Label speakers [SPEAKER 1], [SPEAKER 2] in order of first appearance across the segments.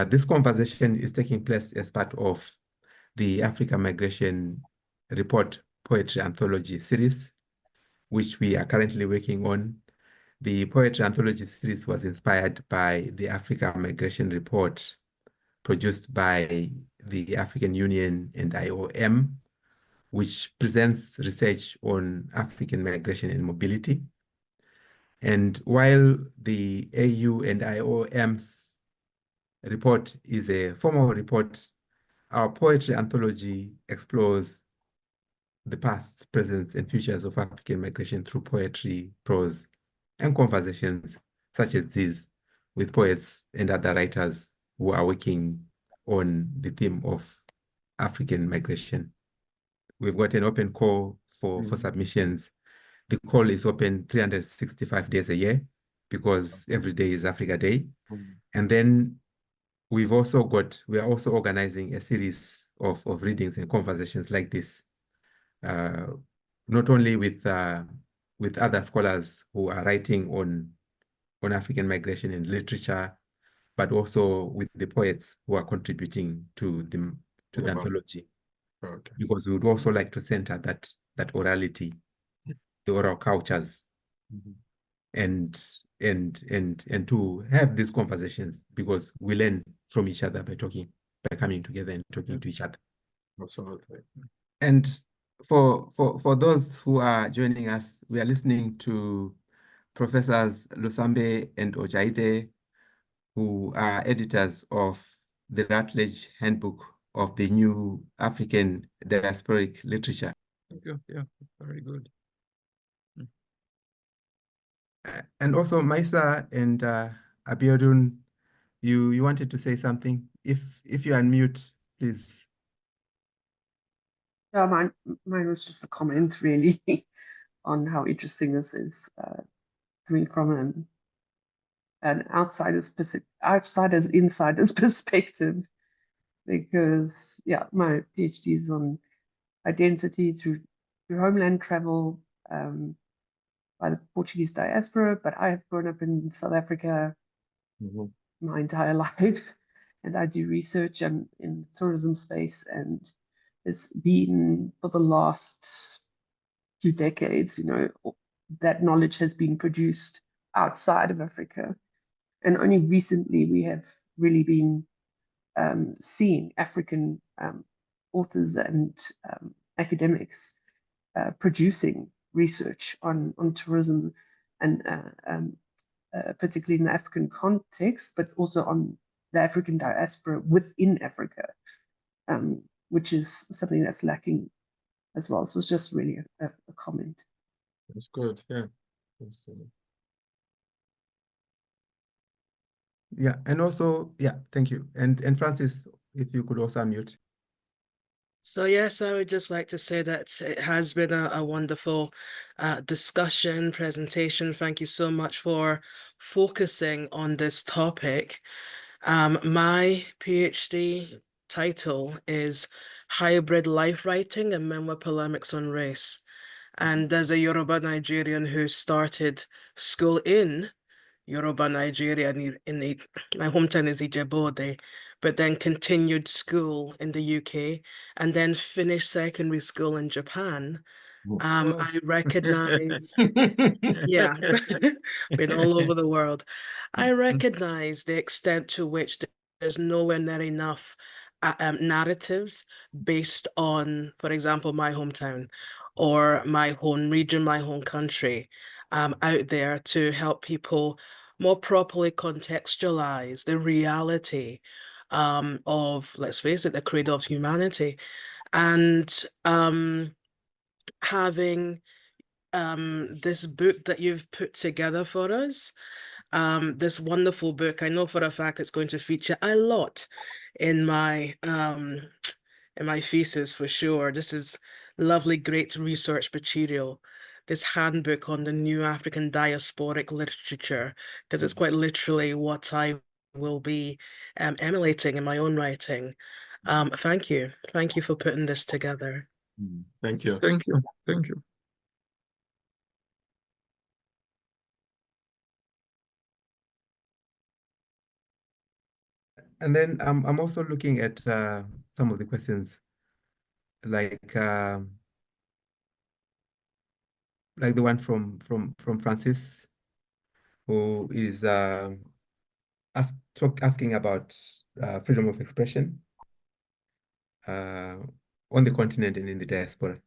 [SPEAKER 1] This conversation is taking place as part of the Africa Migration Report Poetry Anthology series, which we are currently working on. The Poetry Anthology series was inspired by the Africa Migration Report produced by the African Union and IOM, which presents research on African migration and mobility. And while the AU and IOM's report is a formal report, our poetry anthology explores the past, present, and futures of African migration through poetry, prose, and conversations such as these with poets and other writers who are working on the theme of African migration. We've got an open call for submissions. The call is open 365 days a year because every day is Africa Day. And then we are also organizing a series of readings and conversations like this, not only with other scholars who are writing on African migration and literature, but also with the poets who are contributing to the anthology. Okay. Because we would also like to center that orality, the oral cultures, and to have these conversations, because we learn from each other by coming together and talking to each other. Absolutely. And for those who are joining us, we are listening to Professors Losambe and Ojaide, who are editors of the Routledge Handbook of the New African Diasporic Literature.
[SPEAKER 2] Thank you. Yeah, very good.
[SPEAKER 1] And also, Maisa and Abiodun, you wanted to say something. If you unmute, please.
[SPEAKER 3] Yeah, mine was just a comment, really, on how interesting this is, coming from an outsider's insider's perspective, because yeah, my PhD is on identity through homeland travel by the Portuguese diaspora, but I have grown up in South Africa my entire life, and I do research in the tourism space, and it's been for the last few decades, that knowledge has been produced outside of Africa. And only recently we have really been seeing African authors and academics producing research on tourism, and particularly in the African context, but also on the African diaspora within Africa, which is something that's lacking as well. So it's just really a comment.
[SPEAKER 2] That's good, yeah.
[SPEAKER 1] Yeah, and also, yeah, thank you. And Francis, if you could also unmute.
[SPEAKER 4] So yes, I would just like to say that it has been a wonderful discussion, presentation. Thank you so much for focusing on this topic. My PhD title is Hybrid Life Writing and Memoir Polemics on Race. And as a Yoruba Nigerian who started school in Yoruba Nigeria, my hometown is Ijebu-Ode, but then continued school in the UK and then finished secondary school in Japan. I recognize, yeah, been all over the world. I recognize the extent to which there's nowhere near enough narratives based on, for example, my hometown or my home region, my home country, out there to help people more properly contextualize the reality of, let's face it, the cradle of humanity. And having this book that you've put together for us, this wonderful book, I know for a fact it's going to feature a lot in my thesis for sure. This is lovely, great research material. This handbook on the new African diasporic literature, because it's quite literally what I will be emulating in my own writing. Thank you. Thank you for putting this together.
[SPEAKER 2] Thank you. Thank you. Thank you.
[SPEAKER 1] And then I'm also looking at some of the questions like the one from Francis, who is asking about freedom of expression on the continent and in the diaspora.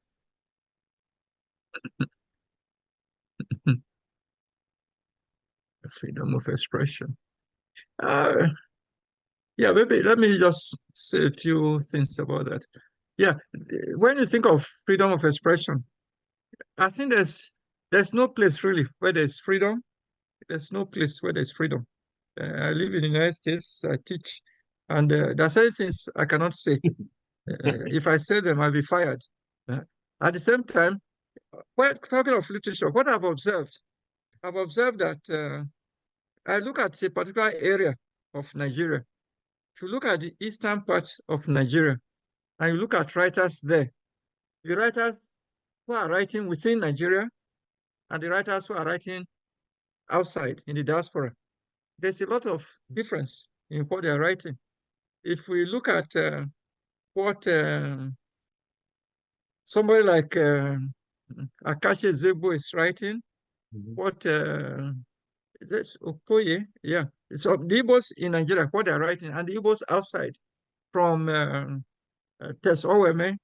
[SPEAKER 2] Freedom of expression. Yeah, maybe let me just say a few things about that. Yeah, when you think of freedom of expression, I think there's no place really where there's freedom. There's no place where there's freedom. I live in the United States, I teach, and there are certain things I cannot say. If I say them, I'll be fired. At the same time, when talking of literature, what I've observed that I look at a particular area of Nigeria. If you look at the eastern part of Nigeria, and you look at writers there, the writers who are writing within Nigeria and the writers who are writing outside in the diaspora, there's a lot of difference in what they're writing. If we look at what somebody like Akashi Zebo is writing, what that's Okoye, yeah. So the Igbos in Nigeria, what they're writing, and the Igbos outside, from Tess Oweme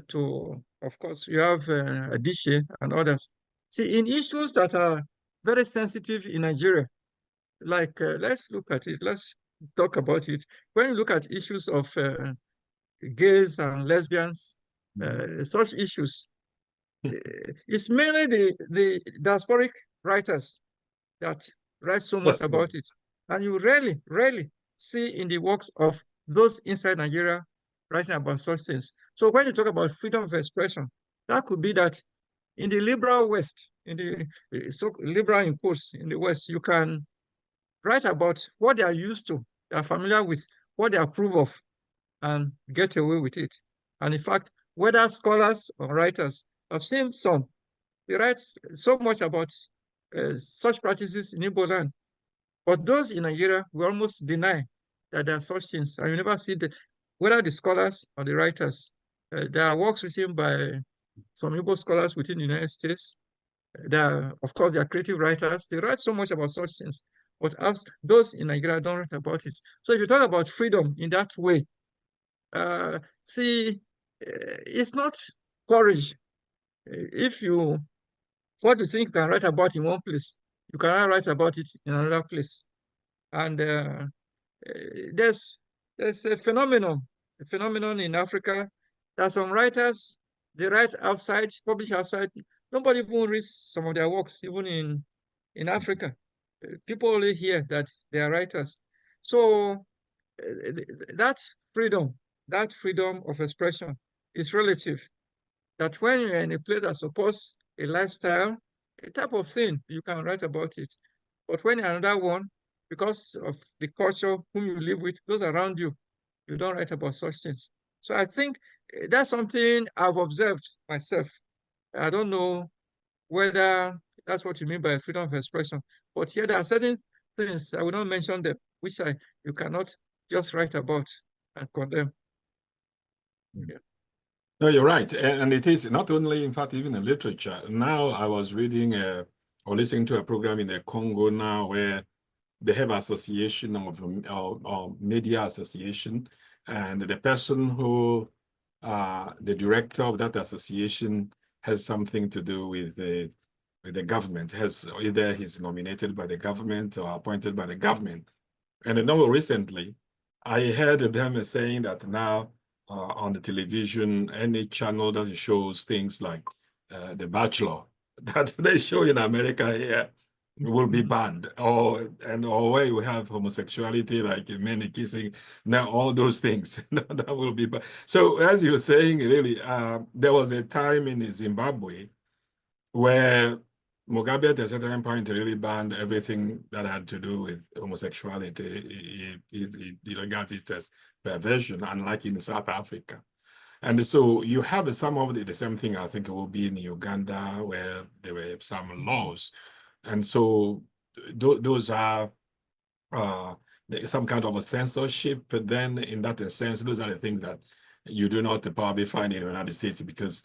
[SPEAKER 2] to, of course, you have Adishe and others. See, in issues that are very sensitive in Nigeria, like let's look at it, let's talk about it. When you look at issues of gays and lesbians, such issues, it's mainly the diasporic writers that write so much about it. And you rarely see in the works of those inside Nigeria writing about such things. So when you talk about freedom of expression, that could be that in the liberal West, in the so liberal in quotes in the West, you can write about what they are used to, they are familiar with, what they approve of, and get away with it. And in fact, whether scholars or writers, I've seen some, they write so much about such practices in Igbo land. But those in Nigeria will almost deny that there are such things. And you never see whether the scholars or the writers. There are works written by some Igbo scholars within the United States. Of course, they are creative writers. They write so much about such things. But as those in Nigeria don't write about it. So if you talk about freedom in that way, it's not courage. If you, what you think you can write about in one place, you cannot write about it in another place. And there's a phenomenon in Africa that some writers, they write outside, publish outside. Nobody even reads some of their works, even in Africa. People only hear that they are writers. So that freedom of expression is relative. That when you're in a place that supports a lifestyle, a type of thing, you can write about it. But when you're another one, because of the culture whom you live with, those around you, you don't write about such things. So I think that's something I've observed myself. I don't know whether that's what you mean by freedom of expression, but here there are certain things, I will not mention them, which you cannot just write about and condemn. Yeah.
[SPEAKER 5] No, you're right. And it is not only, in fact, even in literature. Now I was reading or listening to a program in the Congo now where they have association of media association, and the person who, the director of that association has something to do with the government, either he's nominated by the government or appointed by the government. And I know recently, I heard them saying that now on the television, any channel that shows things like The Bachelor that they show in America here will be banned, or where you have homosexuality, like men kissing, now all those things that will be banned. So as you're saying, really, there was a time in Zimbabwe where Mugabe at a certain point really banned everything that had to do with homosexuality. He regards it as perversion, unlike in South Africa. And so you have some of the same thing, I think it will be in Uganda, where there were some laws. And so those are some kind of a censorship, but then in that sense, those are the things that you do not probably find in the United States, because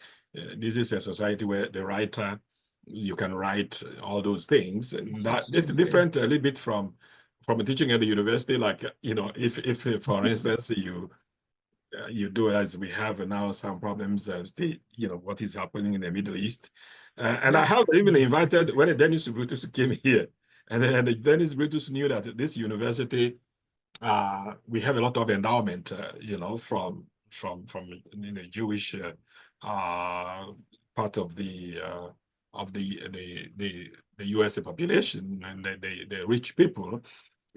[SPEAKER 5] this is a society where the writer, you can write all those things, and that is different a little bit from teaching at the university. Like, you know, if for instance you do, as we have now, some problems as you know, what is happening in the Middle East, and I have even invited, when Dennis Brutus came here, and Dennis Brutus knew that this university, we have a lot of endowment, you know, from the Jewish part of the USA population, and the rich people,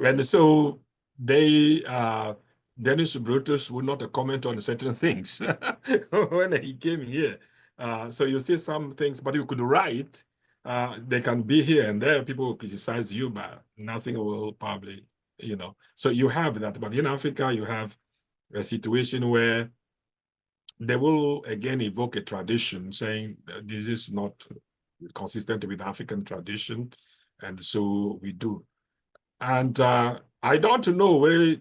[SPEAKER 5] and so they Dennis Brutus would not comment on certain things when he came here. So you see some things, but you could write. They can be here and there. People will criticize you, but nothing will probably, you know. So you have that. But in Africa, you have a situation where they will again evoke a tradition, saying this is not consistent with African tradition, and so we do. And I don't know where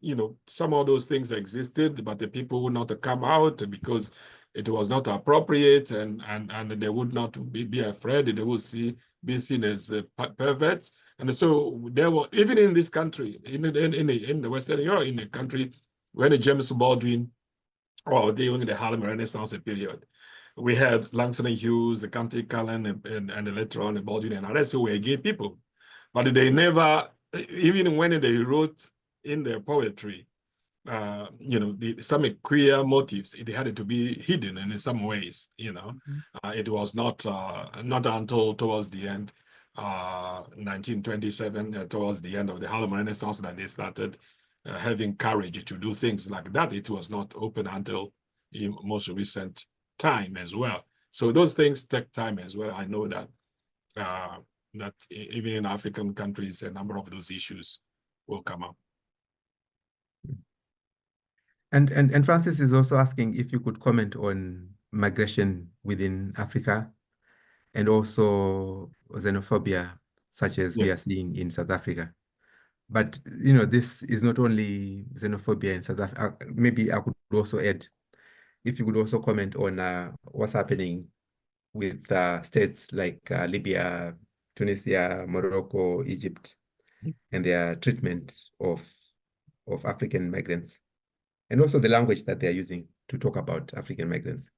[SPEAKER 5] you know, some of those things existed, but the people would not come out because it was not appropriate, and they would not be afraid. They would be seen as perverts. And so there were, even in this country, in the Western Europe, in the country, when James Baldwin, or during the Harlem Renaissance period, we had Langston Hughes, Countee Cullen, and later on Baldwin and others who were gay people. But they never, even when they wrote in their poetry, you know, some queer motives, it had to be hidden in some ways, you know. It was not until towards the end, 1927, towards the end of the Harlem Renaissance, that they started having courage to do things like that. It was not open until in most recent time as well. So those things take time as well. I know that that even in African countries, a number of those issues will come up.
[SPEAKER 1] And Francis is also asking if you could comment on migration within Africa, and also xenophobia, such as we are seeing in South Africa. But, you know, this is not only xenophobia in South Africa. Maybe I could also add, if you could also comment on what's happening with states like Libya, Tunisia, Morocco, Egypt, and their treatment of African migrants, and also the language that they're using to talk about African migrants.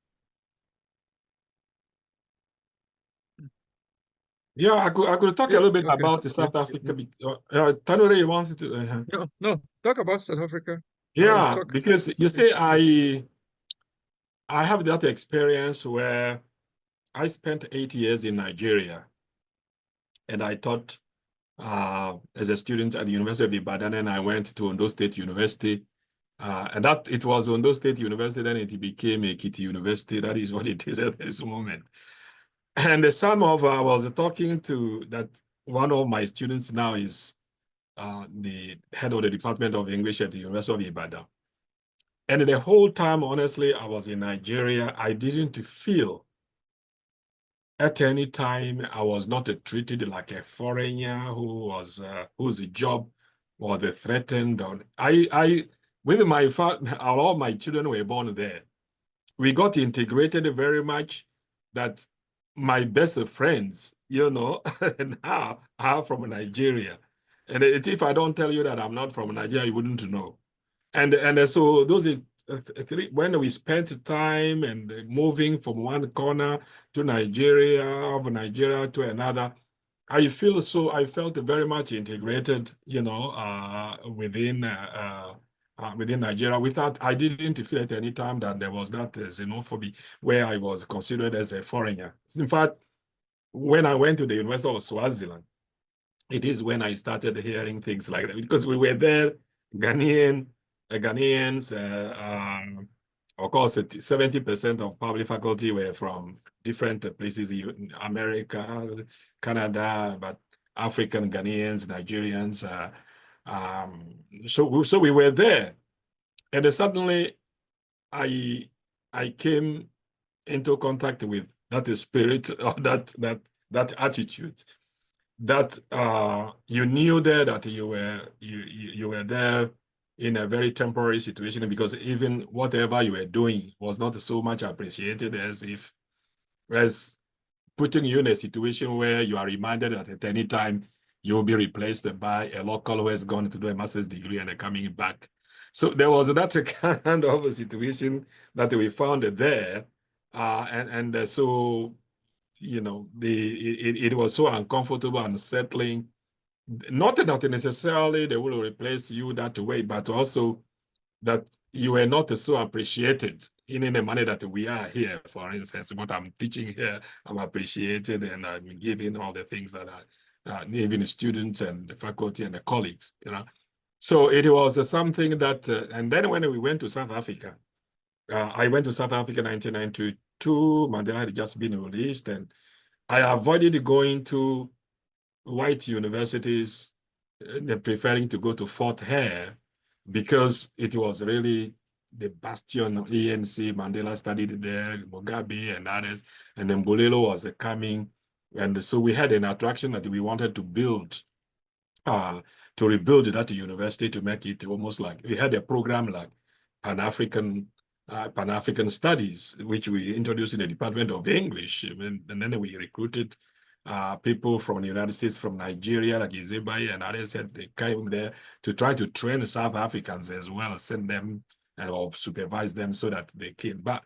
[SPEAKER 5] Yeah, I could talk a little bit about South Africa. Tanure, you wanted to?
[SPEAKER 2] No, talk about South Africa.
[SPEAKER 5] Yeah, because you say I have that experience where I spent 8 years in Nigeria, and I taught as a student at the University of Ibadan, and I went to Ondo State University. And that it was Ondo State University, then it became Ekiti University. That is what it is at this moment. And the sum of I was talking to that one of my students now is the head of the Department of English at the University of Ibadan. And the whole time, honestly, I was in Nigeria, I didn't feel at any time I was not treated like a foreigner whose job was threatened. With my father, all my children were born there. We got integrated very much that my best friends, you know, now are from Nigeria. And if I don't tell you that I'm not from Nigeria, you wouldn't know. And so those three, when we spent time and moving from one corner to Nigeria, of Nigeria to another, I felt very much integrated, you know, within Nigeria. I didn't feel at any time that there was that xenophobia where I was considered as a foreigner. In fact, when I went to the University of Swaziland, it is when I started hearing things like that, because we were there, Ghanaians, of course, 70% of public faculty were from different places in America, Canada, but African, Ghanaians, Nigerians. So we were there, and then suddenly I came into contact with that spirit or that attitude. that you knew there that you were there in a very temporary situation, because even whatever you were doing was not so much appreciated as putting you in a situation where you are reminded that at any time you'll be replaced by a local who has gone to do a master's degree and are coming back. So there was that kind of a situation that we found there. So, you know, it was so uncomfortable and unsettling. Not that necessarily they will replace you that way, but also that you were not so appreciated in a manner that we are here. For instance, what I'm teaching here, I'm appreciated and I'm giving all the things that even the students and the faculty and the colleagues, you know. So it was something that, and then when we went to South Africa, I went to South Africa in 1992, Mandela had just been released, and I avoided going to white universities, preferring to go to Fort Hare, because it was really the bastion of ANC. Mandela studied there, Mugabe and others, and then Mbulelo was coming. And so we had an attraction that we wanted to build, to rebuild that university, to make it almost like, we had a program like Pan-African Studies, which we introduced in the Department of English. And then we recruited people from the United States, from Nigeria, like Izebai and others, said they came there to try to train South Africans as well, send them or supervise them so that they came. But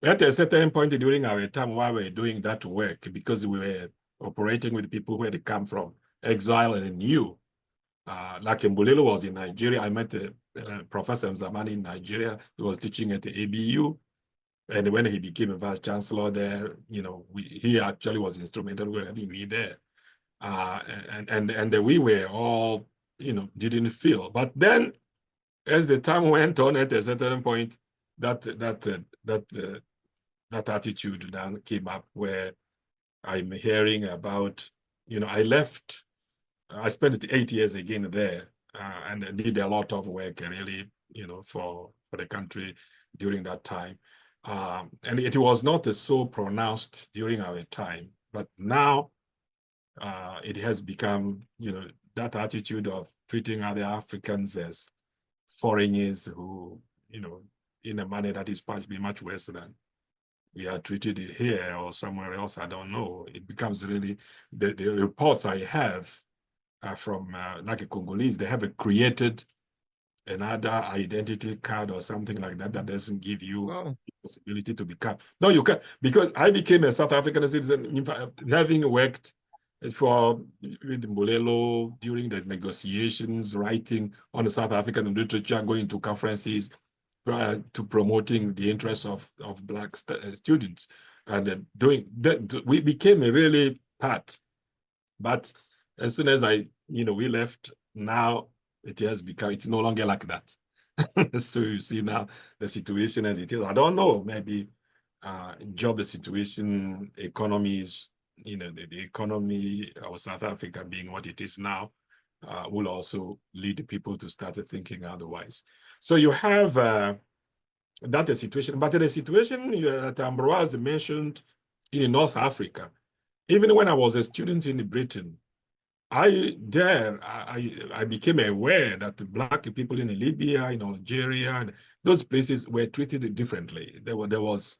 [SPEAKER 5] at a certain point during our time while we were doing that work, because we were operating with people where they come from exile and new, like Mbulelo was in Nigeria. I met Professor Mzamani in Nigeria. He was teaching at the ABU. And when he became a vice chancellor there, you know, he actually was instrumental in having me there. And we were all, you know, didn't feel. But then, as the time went on, at a certain point, that attitude then came up, where I'm hearing about, you know, I left. I spent 8 years again there, and did a lot of work, really, you know, for the country during that time. And it was not so pronounced during our time, but now it has become, you know, that attitude of treating other Africans as foreigners who, you know, in a manner that is possibly much worse than we are treated here or somewhere else. I don't know. It becomes really, the reports I have from like a Congolese, they have created another identity card or something like that doesn't give you the possibility to become. No, you can't, because I became a South African citizen, in fact, having worked with Mbulelo during the negotiations, writing on the South African literature, going to conferences, to promoting the interests of Black students, and doing that. We became a really part. But as soon as we left, now it has become, it's no longer like that. So you see now the situation as it is. I don't know, maybe job situation, economies, you know, the economy of South Africa being what it is now, will also lead people to start thinking otherwise. So you have that situation, but the situation that Ambroise mentioned in North Africa, even when I was a student in Britain, I became aware that the Black people in Libya, in Algeria, and those places were treated differently. There was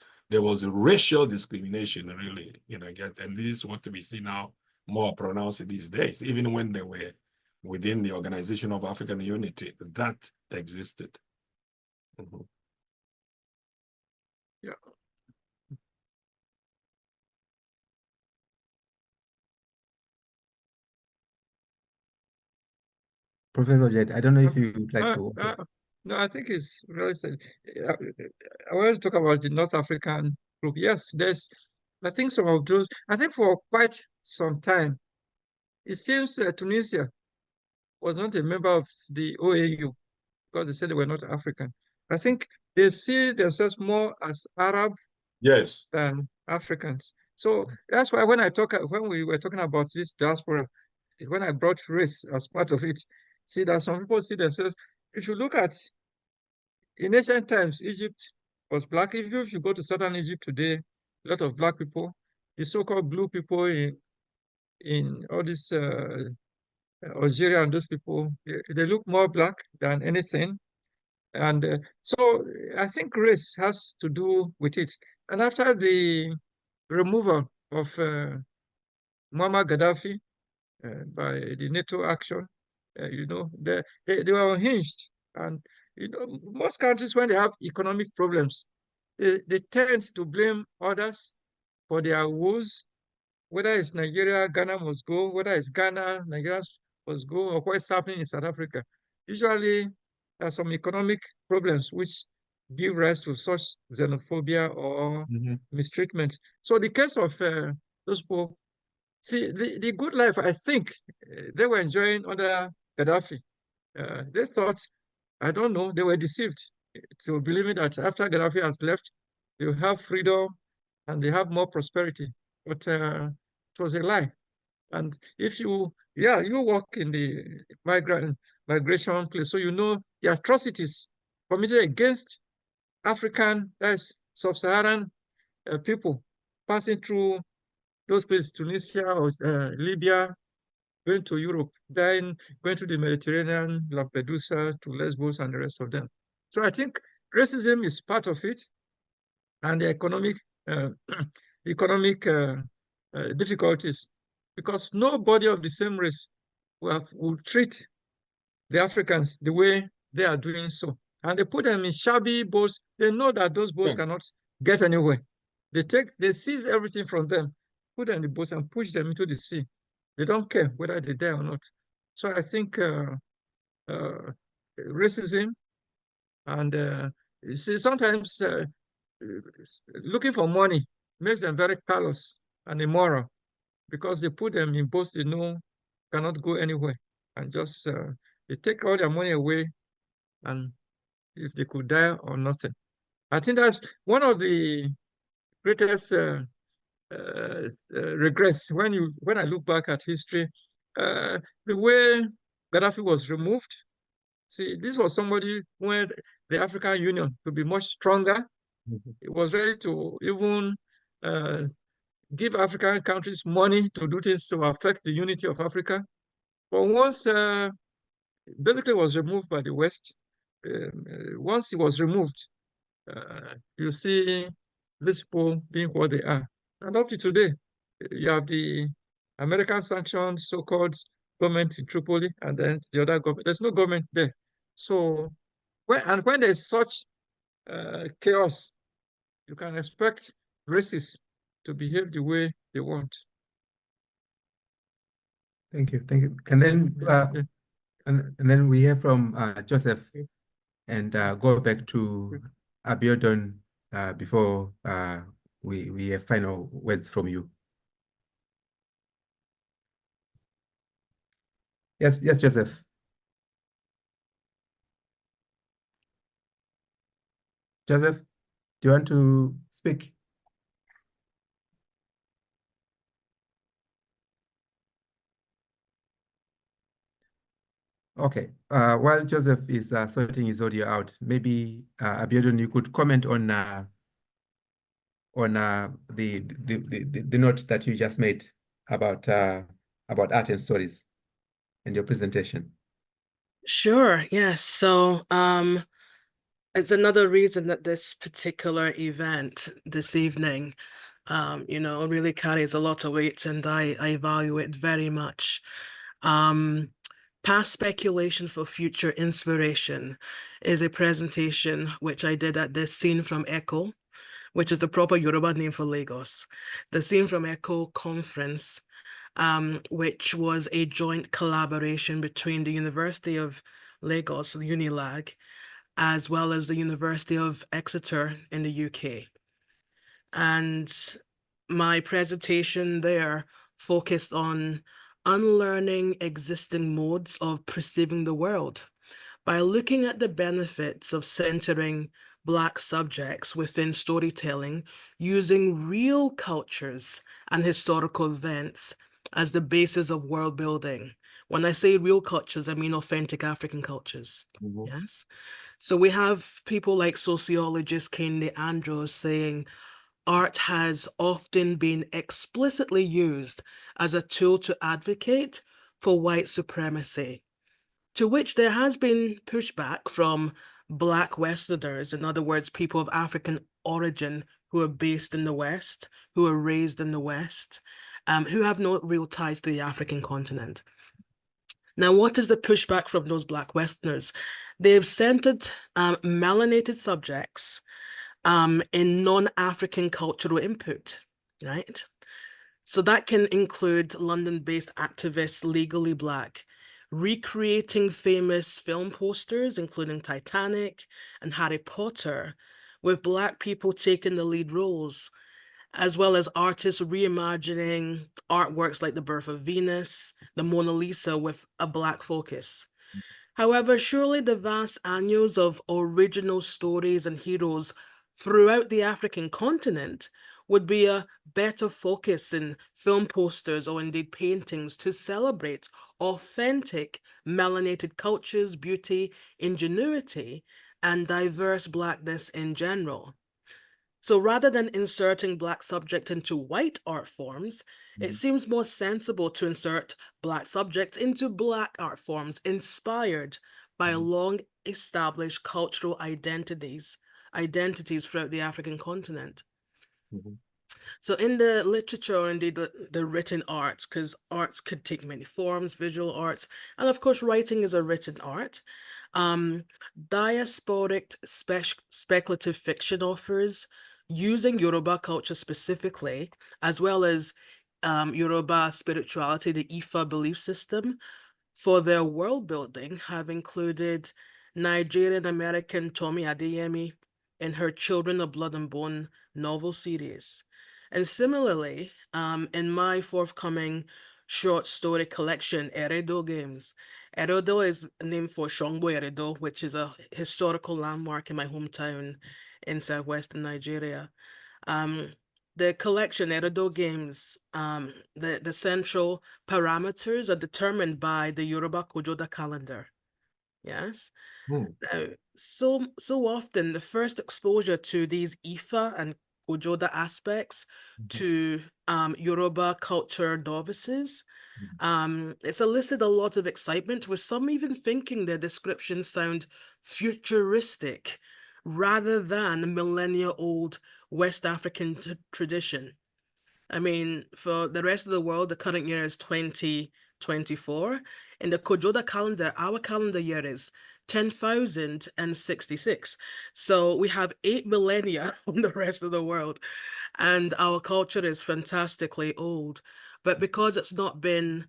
[SPEAKER 5] racial discrimination, really, you know, and this is what we see now more pronounced these days. Even when they were within the Organization of African Unity, that existed. Mm-hmm.
[SPEAKER 2] Yeah.
[SPEAKER 1] Professor Jed, I don't know if you would like to.
[SPEAKER 2] No, I think it's really sad. I want to talk about the North African group. Yes, I think some of those, I think for quite some time, it seems Tunisia was not a member of the OAU because they said they were not African. I think they see themselves more as Arab,
[SPEAKER 5] yes,
[SPEAKER 2] than Africans. So that's why when we were talking about this diaspora, when I brought race as part of it, see that some people see themselves. If you look at, in ancient times, Egypt was Black. If you go to southern Egypt today, a lot of Black people, the so-called blue people in in all this Algeria and those people, they look more black than anything. And so I think race has to do with it. And after the removal of Muammar Gaddafi by the NATO action, you know, they were unhinged. And you know, most countries, when they have economic problems, they tend to blame others for their woes. Whether it's Nigeria, Ghana must go. Whether it's Ghana, Nigeria must go, or what's happening in South Africa. Usually, there are some economic problems which give rise to such xenophobia or mistreatment. So the case of those people, see, the good life, I think they were enjoying under Gaddafi. They thought, I don't know, they were deceived to believing that after Gaddafi has left, they will have freedom and they have more prosperity. But it was a lie. And if you work in the migration place, so you know the atrocities committed against African, that's sub-Saharan people passing through those places, Tunisia or Libya, going to Europe, then going to the Mediterranean, Lampedusa, to Lesbos, and the rest of them. So I think racism is part of it, and the economic difficulties, because nobody of the same race will treat the Africans the way they are doing so. And they put them in shabby boats. They know that those boats cannot get anywhere. They seize everything from them, put them in the boats and push them into the sea. They don't care whether they're there or not. So I think racism and sometimes looking for money makes them very callous and immoral, because they put them in boats they know cannot go anywhere, and just they take all their money away, and if they could die or nothing. I think that's one of the greatest regrets when I look back at history. The way Gaddafi was removed. See, this was somebody who had the African Union to be much stronger. It was ready to even give African countries money to do things to affect the unity of Africa. But once basically was removed by the West, once he was removed, you see these people being what they are. And up to today, you have the American sanctioned so-called government in Tripoli, and then the other government. There's no government there. So when there's such chaos, you can expect racists to behave the way they want.
[SPEAKER 1] Thank you. And then and then we hear from Joseph, and go back to Abiodun before we have final words from you. Yes, Joseph. Joseph, do you want to speak? Okay. While Joseph is sorting his audio out, maybe Abiodun, you could comment on the note that you just made about art and stories in your presentation.
[SPEAKER 4] Sure, yes. So it's another reason that this particular event this evening, you know, really carries a lot of weight, and I value it very much. Past Speculation for Future Inspiration is a presentation which I did at this Scene from Echo, which is the proper Yoruba name for Lagos. The Scene from Echo conference, which was a joint collaboration between the University of Lagos, UNILAG, as well as the University of Exeter in the UK. And my presentation there focused on unlearning existing modes of perceiving the world by looking at the benefits of centering Black subjects within storytelling using real cultures and historical events as the basis of world building. When I say real cultures, I mean authentic African cultures. Yes. So we have people like sociologist Kende Andrews saying, art has often been explicitly used as a tool to advocate for white supremacy, to which there has been pushback from Black Westerners, in other words, people of African origin who are based in the West, who are raised in the West, who have no real ties to the African continent. Now, what is the pushback from those Black Westerners? They've centered melanated subjects in non-African cultural input, right? So that can include London-based activists, Legally Black, recreating famous film posters, including Titanic and Harry Potter, with Black people taking the lead roles, as well as artists reimagining artworks like The Birth of Venus, the Mona Lisa with a Black focus. However, surely the vast annals of original stories and heroes throughout the African continent would be a better focus in film posters or indeed paintings to celebrate authentic melanated cultures, beauty, ingenuity, and diverse Blackness in general. So rather than inserting Black subject into white art forms, it seems more sensible to insert Black subjects into Black art forms inspired by long-established cultural identities throughout the African continent. So in the literature, or indeed the written arts, because arts could take many forms, visual arts, and of course writing is a written art. Diasporic speculative fiction authors using Yoruba culture specifically, as well as Yoruba spirituality, the Ifa belief system, for their world building have included Nigerian-American Tomi Adeyemi in her Children of Blood and Bone novel series. And similarly, in my forthcoming short story collection, Eredo Games. Eredo is named for Shongbo Eredo, which is a historical landmark in my hometown in southwestern Nigeria. The collection, Eredo Games, the central parameters are determined by the Yoruba Kojoda calendar. Yes. So often the first exposure to these Ifa and Kojoda aspects to Yoruba culture novices, it's elicited a lot of excitement, with some even thinking their descriptions sound futuristic rather than millennia-old West African tradition. I mean, for the rest of the world, the current year is 2024. In the Kojoda calendar, our calendar year is 10,066. So we have 8 millennia on the rest of the world, and our culture is fantastically old. But because it's not been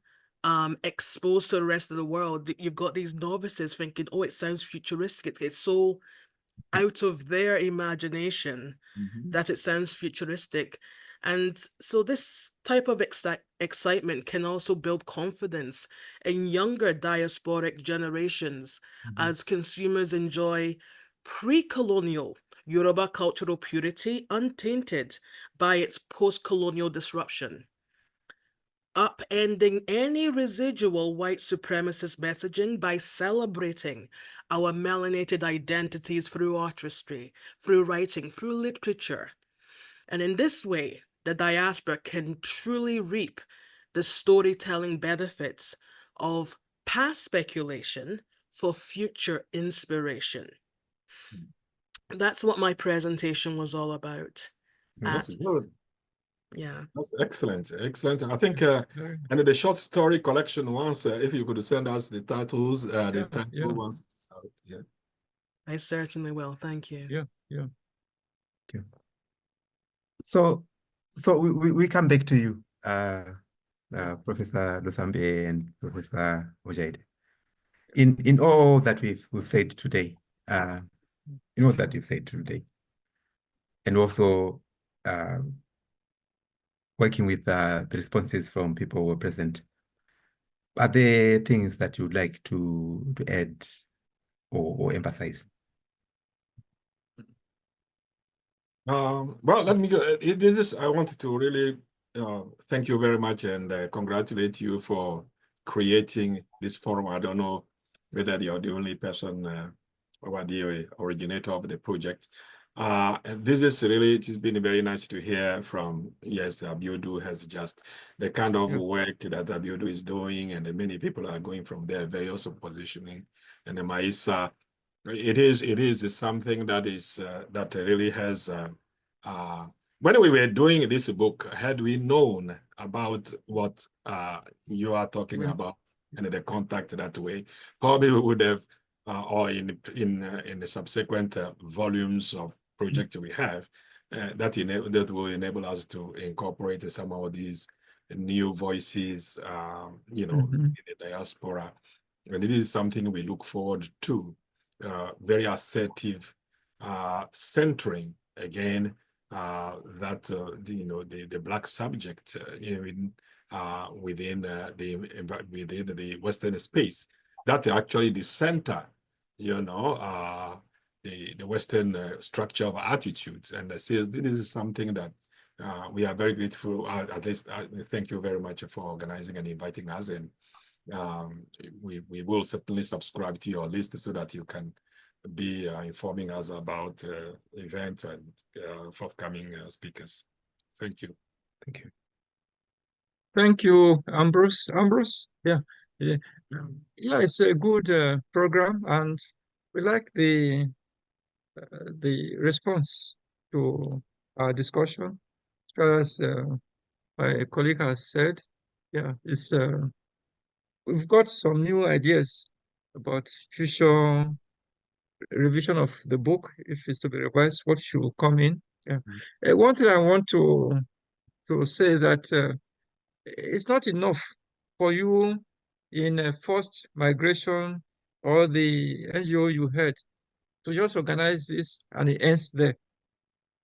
[SPEAKER 4] exposed to the rest of the world, you've got these novices thinking, oh, it sounds futuristic. It's so out of their imagination that it sounds futuristic. And so this type of excitement can also build confidence in younger diasporic generations as consumers enjoy pre-colonial Yoruba cultural purity untainted by its post-colonial disruption, upending any residual white supremacist messaging by celebrating our melanated identities through artistry, through writing, through literature. And in this way, the diaspora can truly reap the storytelling benefits of past speculation for future inspiration. That's what my presentation was all about.
[SPEAKER 5] That's good.
[SPEAKER 4] Yeah.
[SPEAKER 5] That's excellent. Excellent. I think and the short story collection once, if you could send us the titles, once it started. Yeah.
[SPEAKER 4] I certainly will. Thank you.
[SPEAKER 2] Yeah.
[SPEAKER 1] So we come back to you, Professor Losambe and Professor Ojaide. In all that we've said today, and also working with the responses from people who were present, are there things that you'd like to add or emphasize?
[SPEAKER 5] Well, let me go. I wanted to really thank you very much and congratulate you for creating this forum. I don't know whether you're the only person or the originator of the project, This is really, it has been very nice to hear from, yes, Abiodun has just the kind of work that Abiodun is doing, and many people are going from there, very also positioning. And the Maisa, it is something that is, that really has, when we were doing this book, had we known about what you are talking about and the contact that way, probably we would have, or in the subsequent volumes of project we have, that will enable us to incorporate some of these new voices, you know, in the diaspora. And it is something we look forward to, very assertive, centering again, that you know, the Black subject within the Western space, that actually the center, you know, the Western structure of attitudes. And this is something that we are very grateful. At least thank you very much for organizing and inviting us in. We will certainly subscribe to your list so that you can be informing us about events and forthcoming speakers. Thank you.
[SPEAKER 1] Thank you.
[SPEAKER 2] Thank you, Ambrose. Ambrose, yeah, it's a good program, and we like the response to our discussion. As my colleague has said, yeah, it's we've got some new ideas about future revision of the book. If it's to be revised, what should come in. Yeah. One thing I want to say is that it's not enough for you in a forced migration or the NGO you had to just organize this and it ends there.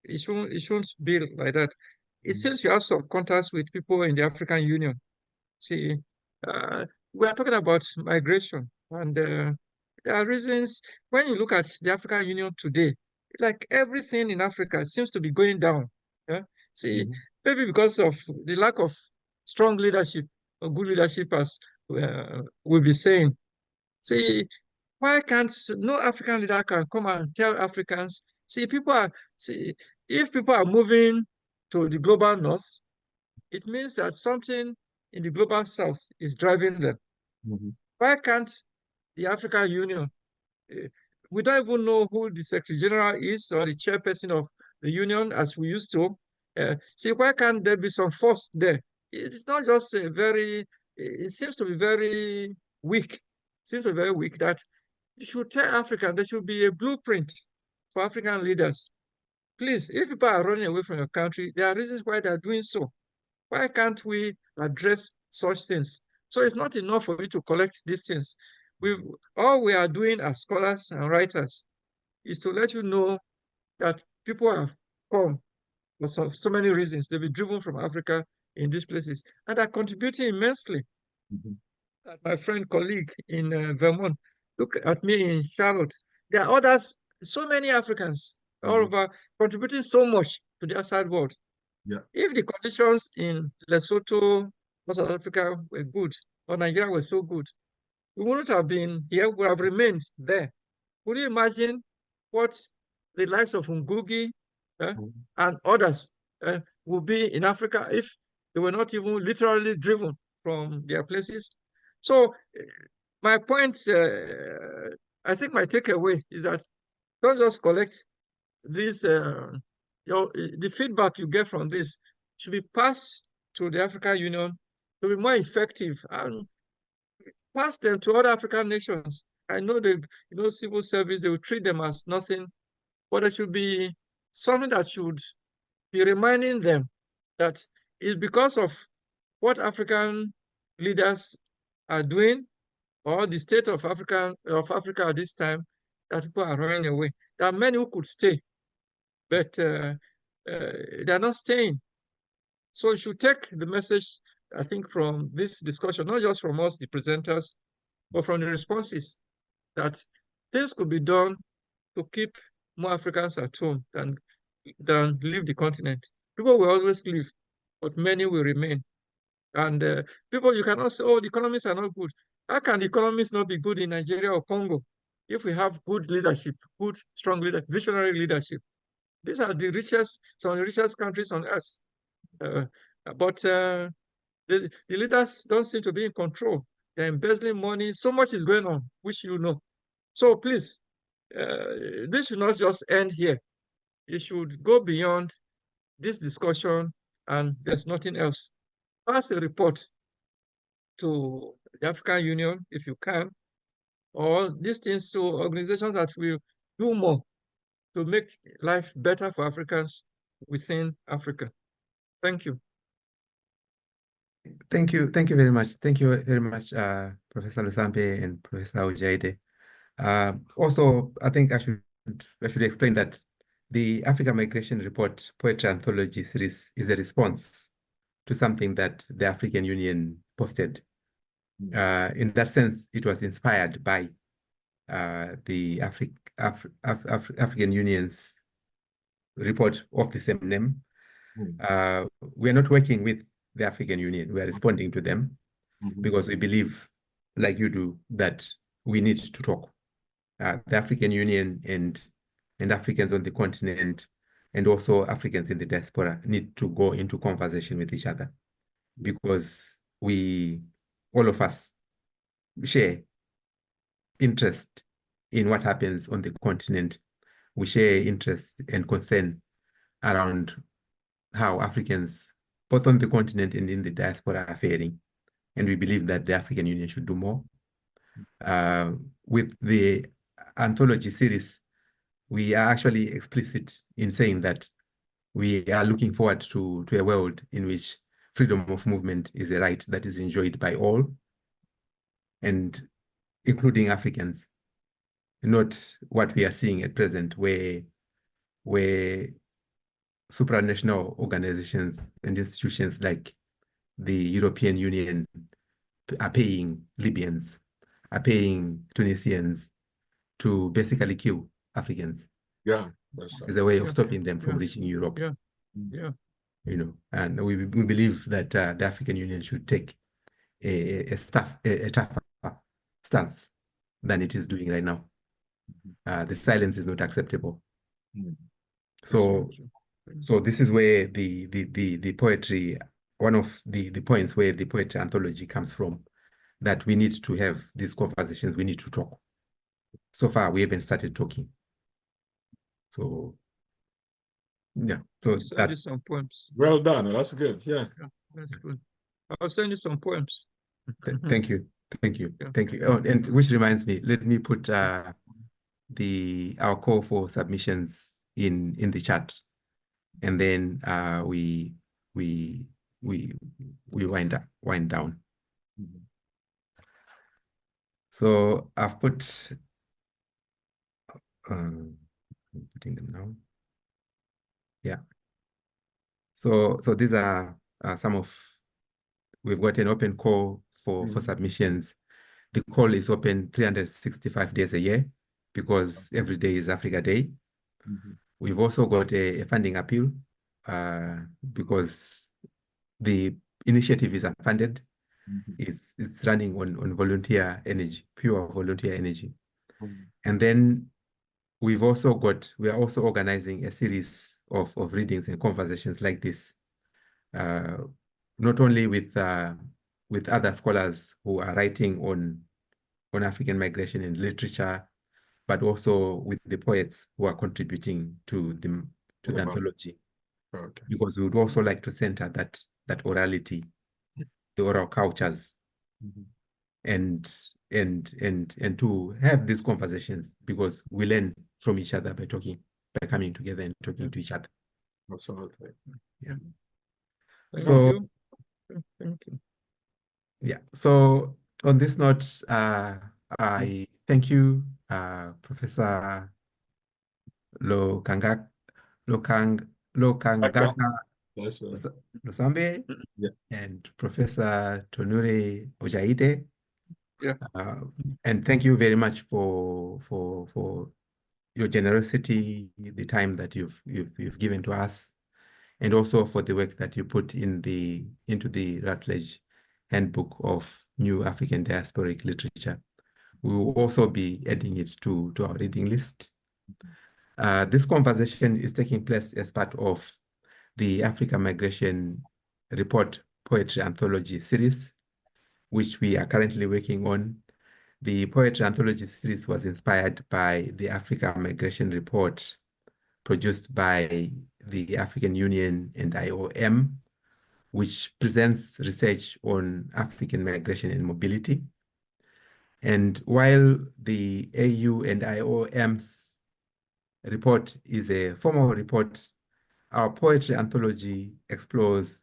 [SPEAKER 2] It shouldn't be like that. It seems you have some contacts with people in the African Union. See, we are talking about migration, and there are reasons. When you look at the African Union today, like everything in Africa seems to be going down. Yeah? See, maybe because of the lack of strong leadership or good leadership, as we'll be saying. See, why can't no African leader can come and tell Africans, see, if people are moving to the global north, it means that something in the global south is driving them. Why can't the African Union, we don't even know who the Secretary General is or the chairperson of the union as we used to. See, why can't there be some force there? It's not just it seems to be very weak. It seems to be very weak that you should tell Africans there should be a blueprint for African leaders. Please, if people are running away from your country, there are reasons why they're doing so. Why can't we address such things? So it's not enough for you to collect these things. All we are doing as scholars and writers is to let you know that people have come for so many reasons. They've been driven from Africa in these places and are contributing immensely. My friend, colleague in Vermont, look at me in Charlotte. There are others, so many Africans all over contributing so much to the outside world.
[SPEAKER 5] Yeah.
[SPEAKER 2] If the conditions in Lesotho or South Africa were good, or Nigeria was so good, we wouldn't have been here, we would have remained there. Could you imagine what the likes of Ngugi and others would be in Africa if they were not even literally driven from their places? So my point, I think my takeaway is that don't just collect this, the feedback you get from this should be passed to the African Union to be more effective and pass them to other African nations. I know civil service, they will treat them as nothing, but there should be something that should be reminding them that it's because of what African leaders are doing or the state of Africa at this time that people are running away. There are many who could stay, but they're not staying. So you should take the message, I think, from this discussion, not just from us, the presenters, but from the responses, that things could be done to keep more Africans at home than leave the continent. People will always leave, but many will remain. And people, you cannot say, oh, the economies are not good. How can the economies not be good in Nigeria or Congo if we have good leadership, good, strong leadership, visionary leadership? These are the richest, some of the richest countries on earth. But the leaders don't seem to be in control. They're embezzling money. So much is going on, which you know. So please, this should not just end here. It should go beyond this discussion, and there's nothing else. Pass a report to the African Union, if you can, or these things to organizations that will do more to make life better for Africans within Africa. Thank you.
[SPEAKER 1] Thank you very much. Thank you very much, Professor Losambe and Professor Ojaide. Also, I think I should explain that the Africa Migration Report Poetry Anthology series is a response to something that the African Union posted. In that sense, it was inspired by the African Union's report of the same name. We are not working with the African Union. We are responding to them because we believe, like you do, that we need to talk. The African Union and Africans on the continent and also Africans in the diaspora need to go into conversation with each other because all of us share interest in what happens on the continent. We share interest and concern around how Africans, both on the continent and in the diaspora, are faring. And we believe that the African Union should do more. With the anthology series, we are actually explicit in saying that we are looking forward to a world in which freedom of movement is a right that is enjoyed by all, and including Africans, not what we are seeing at present, where supranational organizations and institutions like the European Union are paying Libyans, are paying Tunisians to basically kill Africans.
[SPEAKER 5] Yeah, that's right.
[SPEAKER 1] As a way of stopping them from reaching Europe.
[SPEAKER 2] Yeah.
[SPEAKER 1] You know, and we believe that the African Union should take a tougher stance than it is doing right now. The silence is not acceptable. So this is where the poetry, one of the points where the poetry anthology comes from, that we need to have these conversations, we need to talk. So far, we haven't started talking. So, yeah. So
[SPEAKER 2] send you some poems.
[SPEAKER 5] Well done. That's good. Yeah.
[SPEAKER 2] That's good. I'll send you some poems.
[SPEAKER 1] Thank you. Thank you.
[SPEAKER 2] Yeah.
[SPEAKER 1] Thank you. Oh, and which reminds me, let me put our call for submissions in the chat, and then we wind down. So I've put putting them now. Yeah. So these are some of, we've got an open call for submissions. The call is open 365 days a year because every day is Africa Day. We've also got a funding appeal because the initiative is unfunded. It's running on volunteer energy, pure volunteer energy. And then we are also organizing a series of readings and conversations like this, not only with other scholars who are writing on African migration and literature, but also with the poets who are contributing to the anthology. Because we would also like to center that orality, the oral cultures, and to have these conversations, because we learn from each other by coming together and talking to each other.
[SPEAKER 5] Absolutely.
[SPEAKER 1] Yeah.
[SPEAKER 2] Thank you.
[SPEAKER 1] Yeah. So on this note, I thank you, Professor Lokangaka
[SPEAKER 5] That's right.
[SPEAKER 1] Losambe, and Professor Tanure Ojaide. And thank you very much for your generosity, the time that you've given to us, and also for the work that you put into the Routledge Handbook of New African Diasporic Literature. We will also be adding it to our reading list. This conversation is taking place as part of the African Migration Report Poetry Anthology series, which we are currently working on. The Poetry Anthology series was inspired by the African Migration Report produced by the African Union and IOM, which presents research on African migration and mobility. And while the AU and IOM's report is a formal report, our poetry anthology explores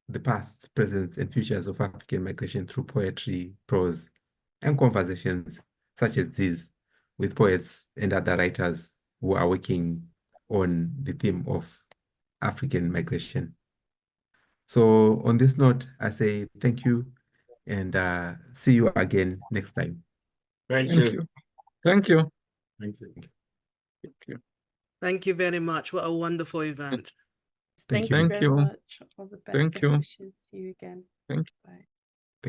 [SPEAKER 1] the past, present, and futures of African migration through poetry, prose, and conversations such as these with poets and other writers who are working on the theme of African migration. So on this note, I say thank you and see you again next time.
[SPEAKER 5] Thank
[SPEAKER 2] Thank
[SPEAKER 5] you.
[SPEAKER 2] you. Thank you.
[SPEAKER 5] Thank you.
[SPEAKER 2] Thank you.
[SPEAKER 4] Thank you very much. What a wonderful event.
[SPEAKER 1] Thank
[SPEAKER 3] Thank you
[SPEAKER 2] you.
[SPEAKER 3] very
[SPEAKER 2] Thank you.
[SPEAKER 3] much. All the best.
[SPEAKER 2] Thank
[SPEAKER 3] Best
[SPEAKER 2] you.
[SPEAKER 3] wishes. See you again.
[SPEAKER 2] Thank you.
[SPEAKER 3] Bye.